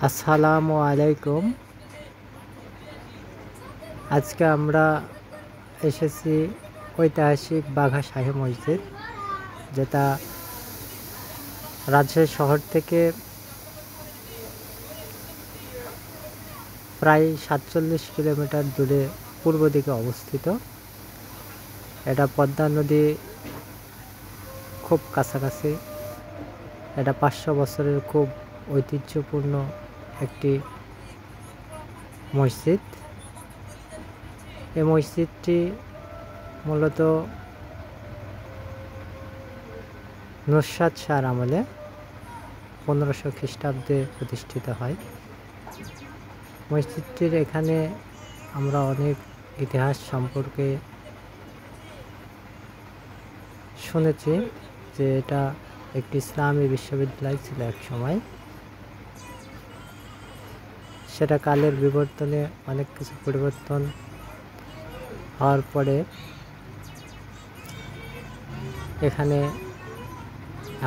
আসসালামু আলাইকুম। আজকে আমরা এসেছি ঐতিহাসিক বাঘা শাহী মসজিদ, যেটা রাজশাহী শহর থেকে প্রায় ৪৭ কিলোমিটার দূরে পূর্ব দিকে অবস্থিত। এটা পদ্মা নদী খুব কাছাকাছি। এটা ৫০০ বছরের খুব ঐতিহ্যপূর্ণ একটি মসজিদ। এই মসজিদটি মূলত নুসরাত শাহর আমলে ১৫০০ খ্রিস্টাব্দে প্রতিষ্ঠিত হয়। মসজিদটির এখানে আমরা অনেক ইতিহাস সম্পর্কে শুনেছি যে এটা একটি ইসলামী বিশ্ববিদ্যালয় ছিল এক সময়। সেটা কালের বিবর্তনে অনেক কিছু পরিবর্তন হওয়ার পরে এখানে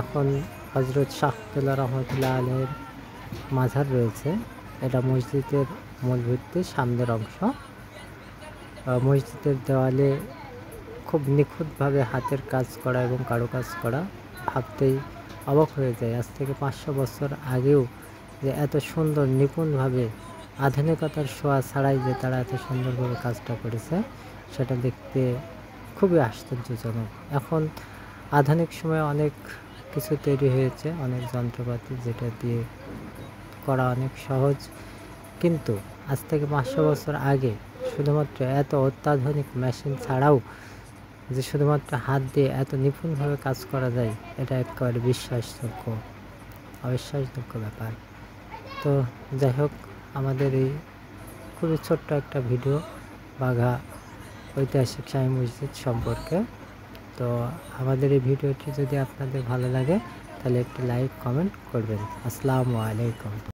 এখন হজরত শাহ আব্দুল্লাহ রহমতুল্লাহ আলাইহির মাজার রয়েছে। এটা মসজিদের মূল ভিত্তি, সামনের অংশ। মসজিদের দেওয়ালে খুব নিখুঁতভাবে হাতের কাজ করা এবং কারুকাজ করা, ভাবতেই অবাক হয়ে যায় আজ থেকে ৫০০ বছর আগেও যে এত সুন্দর নিপুণভাবে আধুনিকতার ছোঁয়া ছাড়াই যে তারা এত সুন্দরভাবে কাজটা করেছে, সেটা দেখতে খুবই আশ্চর্যজনক। এখন আধুনিক সময়ে অনেক কিছু তৈরি হয়েছে, অনেক যন্ত্রপাতি যেটা দিয়ে করা অনেক সহজ, কিন্তু আজ থেকে ৫০০ বছর আগে শুধুমাত্র এত অত্যাধুনিক মেশিন ছাড়াও যে শুধুমাত্র হাত দিয়ে এত নিপুণভাবে কাজ করা যায়, এটা একেবারে অবিশ্বাসযোগ্য ব্যাপার। তো যাই হোক, আমাদের এই খুবই ছোট্ট একটা ভিডিও বাঘা ঐতিহাসিক শাহী মসজিদ সম্পর্কে। তো আমাদের এই ভিডিওটি যদি আপনাদের ভালো লাগে তাহলে একটি লাইক কমেন্ট করবেন। আসসালামু আলাইকুম।